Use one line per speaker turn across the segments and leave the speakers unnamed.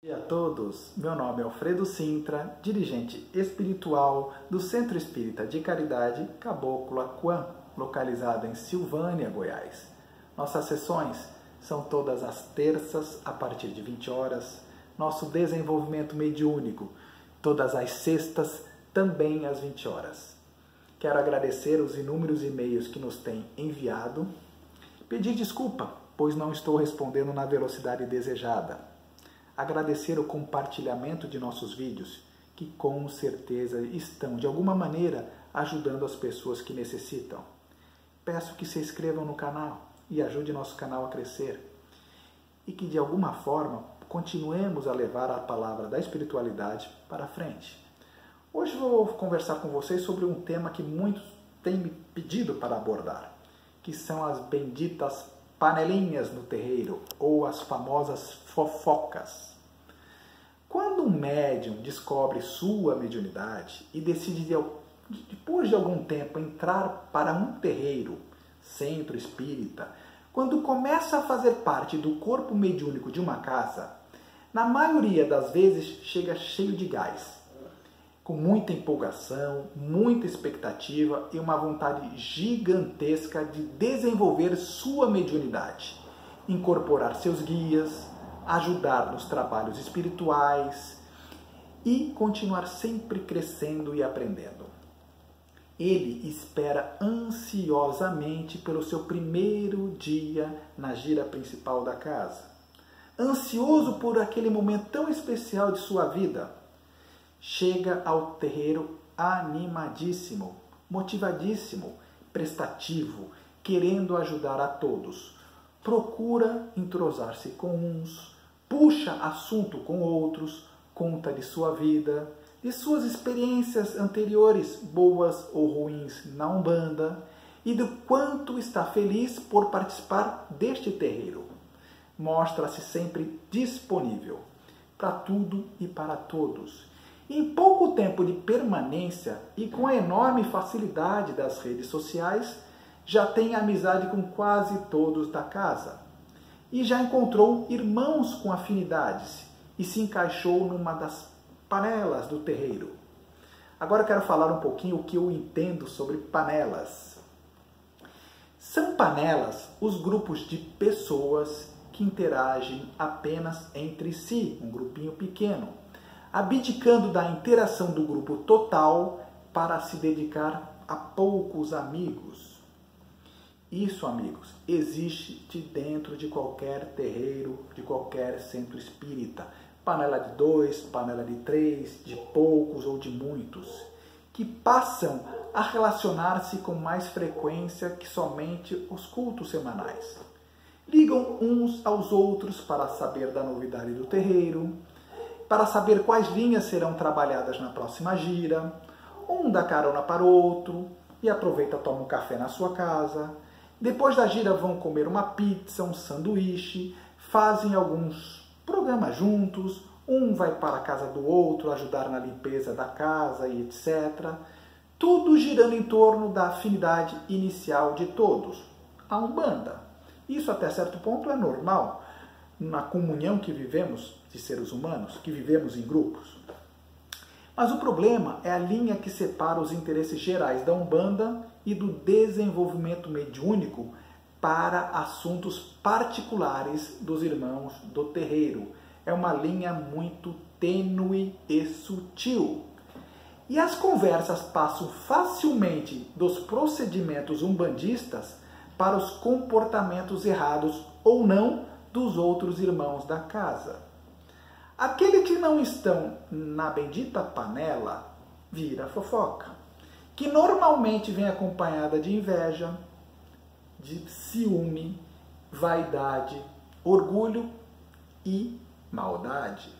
Bom dia a todos, meu nome é Alfredo Sintra, dirigente espiritual do Centro Espírita de Caridade Caboclo Acuã, localizado em Silvânia, Goiás. Nossas sessões são todas as terças a partir de 20 horas, nosso desenvolvimento mediúnico, todas as sextas também às 20 horas. Quero agradecer os inúmeros e-mails que nos têm enviado, pedir desculpa, pois não estou respondendo na velocidade desejada. Agradecer o compartilhamento de nossos vídeos, que com certeza estão, de alguma maneira, ajudando as pessoas que necessitam. Peço que se inscrevam no canal e ajude nosso canal a crescer. E que, de alguma forma, continuemos a levar a palavra da espiritualidade para frente. Hoje vou conversar com vocês sobre um tema que muitos têm me pedido para abordar, que são as benditas panelinhas no terreiro, ou as famosas fofocas. Quando um médium descobre sua mediunidade e decide, depois de algum tempo, entrar para um terreiro, centro espírita, quando começa a fazer parte do corpo mediúnico de uma casa, na maioria das vezes chega cheio de gás, com muita empolgação, muita expectativa e uma vontade gigantesca de desenvolver sua mediunidade, incorporar seus guias, ajudar nos trabalhos espirituais e continuar sempre crescendo e aprendendo. Ele espera ansiosamente pelo seu primeiro dia na gira principal da casa, ansioso por aquele momento tão especial de sua vida. Chega ao terreiro animadíssimo, motivadíssimo, prestativo, querendo ajudar a todos. Procura entrosar-se com uns, puxa assunto com outros, conta de sua vida, de suas experiências anteriores, boas ou ruins, na Umbanda, e do quanto está feliz por participar deste terreiro. Mostra-se sempre disponível para tudo e para todos. Em pouco tempo de permanência e com a enorme facilidade das redes sociais, já tem amizade com quase todos da casa. E já encontrou irmãos com afinidades e se encaixou numa das panelas do terreiro. Agora eu quero falar um pouquinho o que eu entendo sobre panelas. São panelas os grupos de pessoas que interagem apenas entre si, um grupinho pequeno, abdicando da interação do grupo total para se dedicar a poucos amigos. Isso, amigos, existe dentro de qualquer terreiro, de qualquer centro espírita. Panela de 2, panela de 3, de poucos ou de muitos, que passam a relacionar-se com mais frequência que somente os cultos semanais. Ligam uns aos outros para saber da novidade do terreiro, para saber quais linhas serão trabalhadas na próxima gira. Um dá carona para o outro e aproveita e toma um café na sua casa. Depois da gira vão comer uma pizza, um sanduíche, fazem alguns programas juntos, um vai para a casa do outro ajudar na limpeza da casa e etc. Tudo girando em torno da afinidade inicial de todos, a Umbanda. Isso até certo ponto é normal na comunhão que vivemos de seres humanos, que vivemos em grupos. Mas o problema é a linha que separa os interesses gerais da Umbanda e do desenvolvimento mediúnico para assuntos particulares dos irmãos do terreiro. É uma linha muito tênue e sutil. E as conversas passam facilmente dos procedimentos umbandistas para os comportamentos errados ou não dos outros irmãos da casa. Aqueles que não estão na bendita panela vira fofoca, que normalmente vem acompanhada de inveja, de ciúme, vaidade, orgulho e maldade.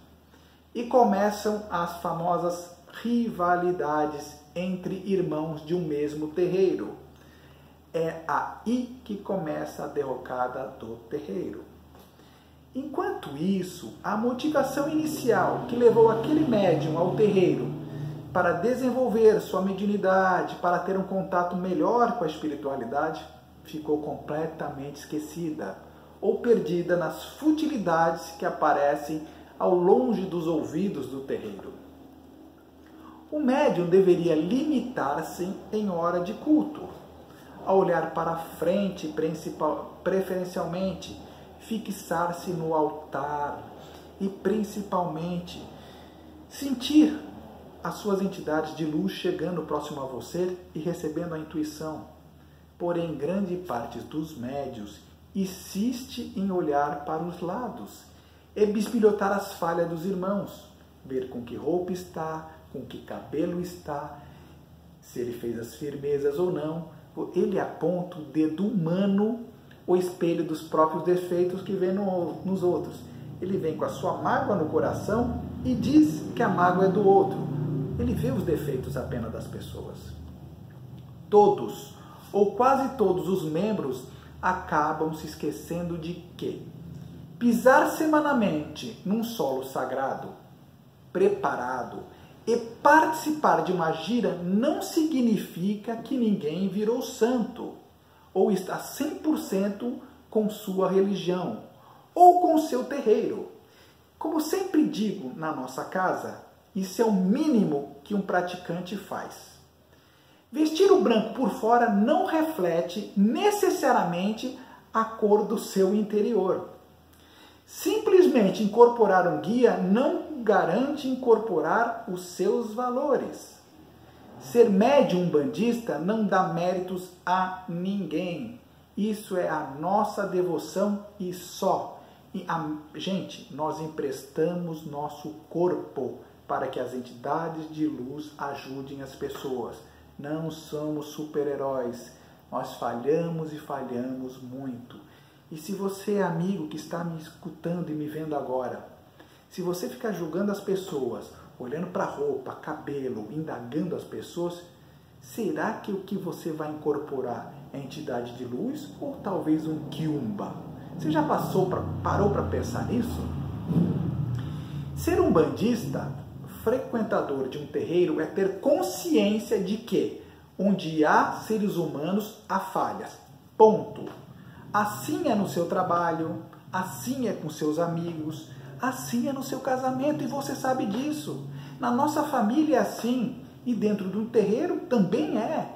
E começam as famosas rivalidades entre irmãos de um mesmo terreiro. É aí que começa a derrocada do terreiro. Enquanto isso, a motivação inicial que levou aquele médium ao terreiro para desenvolver sua mediunidade, para ter um contato melhor com a espiritualidade, ficou completamente esquecida ou perdida nas futilidades que aparecem ao longe dos ouvidos do terreiro. O médium deveria limitar-se em hora de culto, a olhar para a frente, preferencialmente, fixar-se no altar e, principalmente, sentir as suas entidades de luz chegando próximo a você e recebendo a intuição. Porém, grande parte dos médios insiste em olhar para os lados e bisbilhotar as falhas dos irmãos, ver com que roupa está, com que cabelo está, se ele fez as firmezas ou não. Ele aponta o dedo humano, o espelho dos próprios defeitos que vê nos outros. Ele vem com a sua mágoa no coração e diz que a mágoa é do outro. Ele vê os defeitos apenas das pessoas. Todos, ou quase todos os membros, acabam se esquecendo de que pisar semanalmente num solo sagrado, preparado, e participar de uma gira não significa que ninguém virou santo, ou está 100% com sua religião, ou com seu terreiro. Como sempre digo na nossa casa, isso é o mínimo que um praticante faz. Vestir o branco por fora não reflete necessariamente a cor do seu interior. Simplesmente incorporar um guia não garante incorporar os seus valores. Ser médium umbandista não dá méritos a ninguém. Isso é a nossa devoção e só. Gente, nós emprestamos nosso corpo para que as entidades de luz ajudem as pessoas. Não somos super-heróis. Nós falhamos e falhamos muito. E se você é amigo que está me escutando e me vendo agora, se você ficar julgando as pessoas, olhando para a roupa, cabelo, indagando as pessoas, será que o que você vai incorporar é entidade de luz ou talvez um quiumba? Você já parou para pensar nisso? Ser um bandista, frequentador de um terreiro, é ter consciência de que onde há seres humanos, há falhas. Ponto. Assim é no seu trabalho, assim é com seus amigos, assim é no seu casamento e você sabe disso. Na nossa família é assim e dentro de um terreiro também é.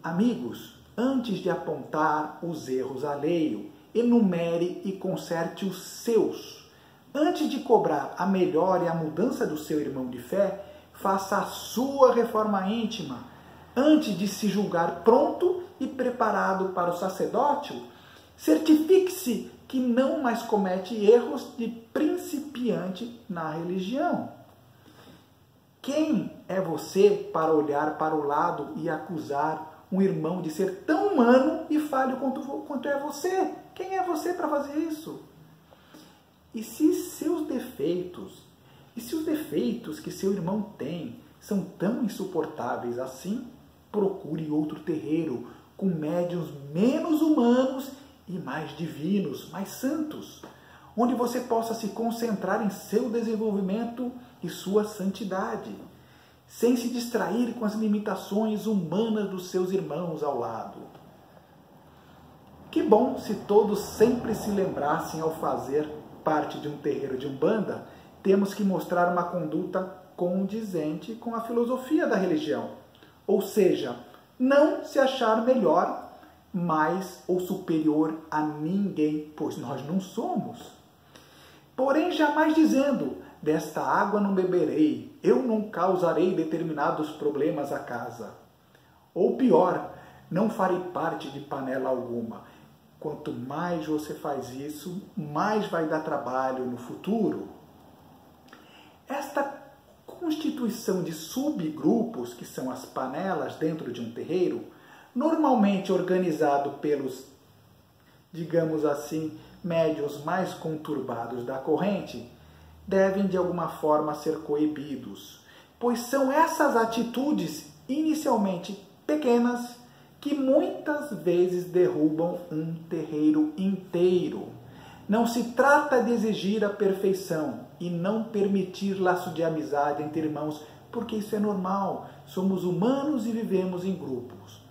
Amigos, antes de apontar os erros alheios, enumere e conserte os seus. Antes de cobrar a melhora e a mudança do seu irmão de fé, faça a sua reforma íntima. Antes de se julgar pronto e preparado para o sacerdócio, certifique-se que não mais comete erros de principiante na religião. Quem é você para olhar para o lado e acusar um irmão de ser tão humano e falho quanto é você? Quem é você para fazer isso? E se os defeitos que seu irmão tem são tão insuportáveis assim, procure outro terreiro com médiuns menos humanos e mais divinos, mais santos, onde você possa se concentrar em seu desenvolvimento e sua santidade, sem se distrair com as limitações humanas dos seus irmãos ao lado. Que bom se todos sempre se lembrassem ao fazer parte de um terreiro de Umbanda, temos que mostrar uma conduta condizente com a filosofia da religião. Ou seja, não se achar melhor, mais ou superior a ninguém, pois nós não somos. Porém, jamais dizendo, desta água não beberei, eu não causarei determinados problemas à casa. Ou pior, não farei parte de panela alguma. Quanto mais você faz isso, mais vai dar trabalho no futuro. Esta constituição de subgrupos, que são as panelas dentro de um terreiro, normalmente organizado pelos, digamos assim, médiuns mais conturbados da corrente, devem de alguma forma ser coibidos, pois são essas atitudes inicialmente pequenas que muitas vezes derrubam um terreiro inteiro. Não se trata de exigir a perfeição e não permitir laço de amizade entre irmãos, porque isso é normal, somos humanos e vivemos em grupos.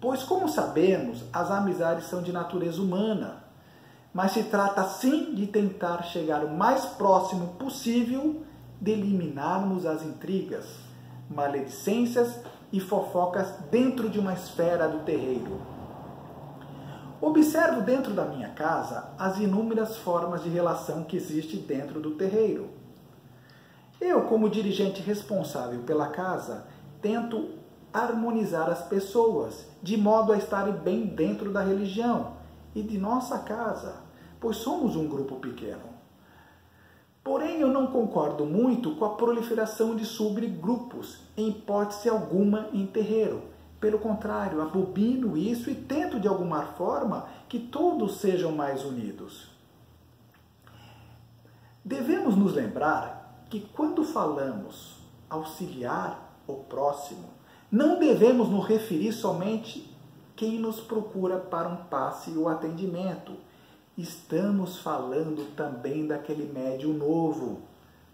Pois, como sabemos, as amizades são de natureza humana. mas se trata sim de tentar chegar o mais próximo possível de eliminarmos as intrigas, maledicências e fofocas dentro de uma esfera do terreiro. Observo dentro da minha casa as inúmeras formas de relação que existe dentro do terreiro. Eu, como dirigente responsável pela casa, tento harmonizar as pessoas, de modo a estarem bem dentro da religião e de nossa casa, pois somos um grupo pequeno. Porém, eu não concordo muito com a proliferação de subgrupos, em hipótese alguma, em terreiro. Pelo contrário, abobino isso e tento de alguma forma que todos sejam mais unidos. Devemos nos lembrar que quando falamos auxiliar o próximo, não devemos nos referir somente quem nos procura para um passe ou atendimento. Estamos falando também daquele médium novo,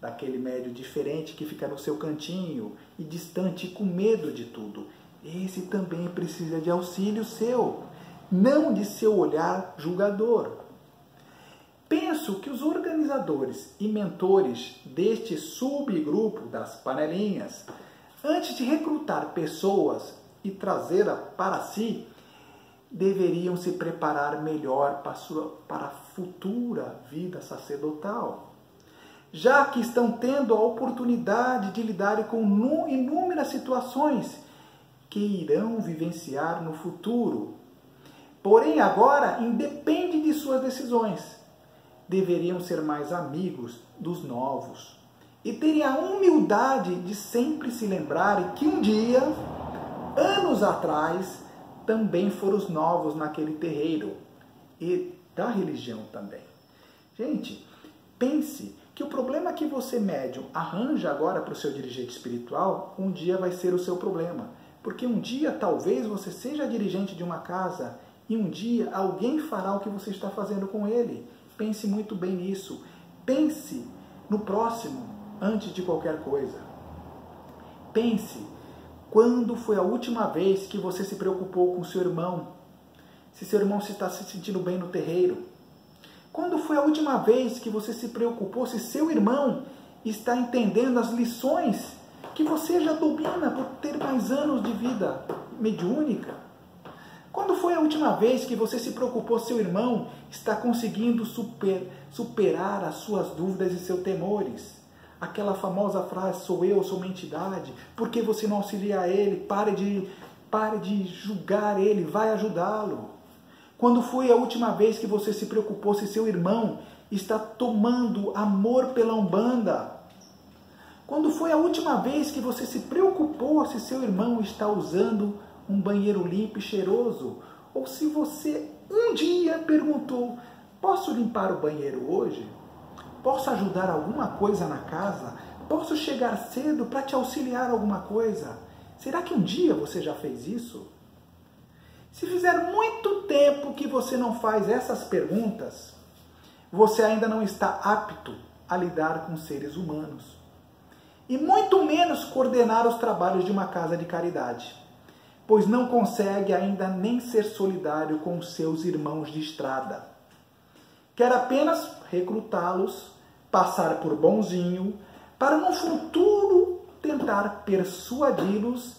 daquele médium diferente que fica no seu cantinho e distante com medo de tudo. Esse também precisa de auxílio seu, não de seu olhar julgador. Penso que os organizadores e mentores deste subgrupo das panelinhas, antes de recrutar pessoas e trazê-las para si, deveriam se preparar melhor para a futura vida sacerdotal, já que estão tendo a oportunidade de lidar com inúmeras situações que irão vivenciar no futuro. Porém, agora independe de suas decisões. Deveriam ser mais amigos dos novos e terem a humildade de sempre se lembrarem que um dia, anos atrás, também foram os novos naquele terreiro e da religião também. Gente, pense que o problema que você, médium, arranja agora para o seu dirigente espiritual, um dia vai ser o seu problema. Porque um dia talvez você seja dirigente de uma casa e um dia alguém fará o que você está fazendo com ele. Pense muito bem nisso. Pense no próximo antes de qualquer coisa. Pense quando foi a última vez que você se preocupou com seu irmão? Se seu irmão está se sentindo bem no terreiro? Quando foi a última vez que você se preocupou se seu irmão está entendendo as lições que você já domina por ter mais anos de vida mediúnica? Quando foi a última vez que você se preocupou se seu irmão está conseguindo superar as suas dúvidas e seus temores? Aquela famosa frase, sou eu, sou uma entidade, por que você não auxilia ele? Pare de julgar ele, vai ajudá-lo. Quando foi a última vez que você se preocupou se seu irmão está tomando amor pela Umbanda? Quando foi a última vez que você se preocupou se seu irmão está usando um banheiro limpo e cheiroso? Ou se você um dia perguntou, posso limpar o banheiro hoje? Posso ajudar alguma coisa na casa? Posso chegar cedo para te auxiliar alguma coisa? Será que um dia você já fez isso? Se fizer muito tempo que você não faz essas perguntas, você ainda não está apto a lidar com seres humanos. E muito menos coordenar os trabalhos de uma casa de caridade, pois não consegue ainda nem ser solidário com os seus irmãos de estrada. Quer apenas recrutá-los, passar por bonzinho, para no futuro tentar persuadi-los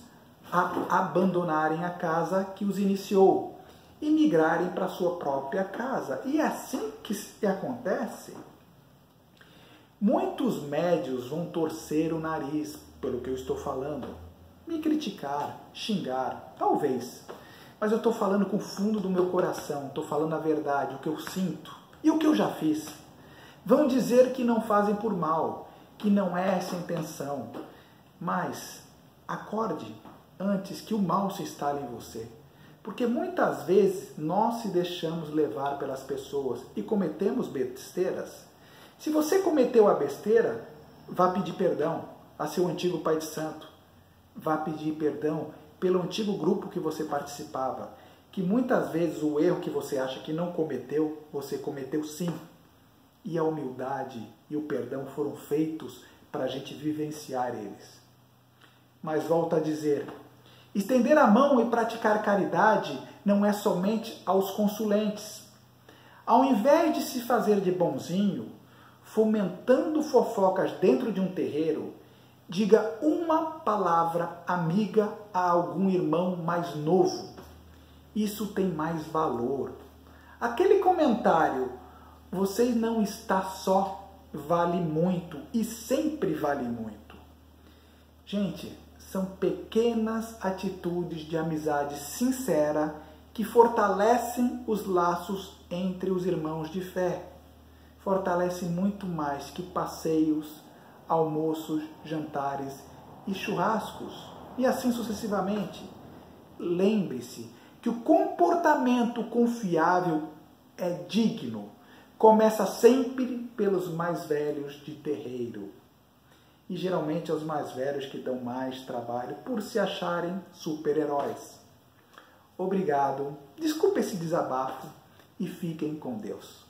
a abandonarem a casa que os iniciou e migrarem para sua própria casa. E é assim que acontece. Muitos médios vão torcer o nariz pelo que eu estou falando, me criticar, xingar, talvez. Mas eu estou falando com o fundo do meu coração, estou falando a verdade, o que eu sinto e o que eu já fiz. Vão dizer que não fazem por mal, que não é essa a intenção. Mas acorde antes que o mal se instale em você. Porque muitas vezes nós se deixamos levar pelas pessoas e cometemos besteiras. Se você cometeu a besteira, vá pedir perdão a seu antigo pai de santo. Vá pedir perdão pelo antigo grupo que você participava. Que muitas vezes o erro que você acha que não cometeu, você cometeu sim. E a humildade e o perdão foram feitos para a gente vivenciar eles. Mas volto a dizer, estender a mão e praticar caridade não é somente aos consulentes. Ao invés de se fazer de bonzinho, fomentando fofocas dentro de um terreiro, diga uma palavra amiga a algum irmão mais novo. Isso tem mais valor. Aquele comentário, "Você não está só", vale muito e sempre vale muito. Gente, são pequenas atitudes de amizade sincera que fortalecem os laços entre os irmãos de fé. Fortalece muito mais que passeios, almoços, jantares e churrascos, e assim sucessivamente. Lembre-se que o comportamento confiável é digno. Começa sempre pelos mais velhos de terreiro. E geralmente é os mais velhos que dão mais trabalho por se acharem super-heróis. Obrigado, desculpe esse desabafo e fiquem com Deus.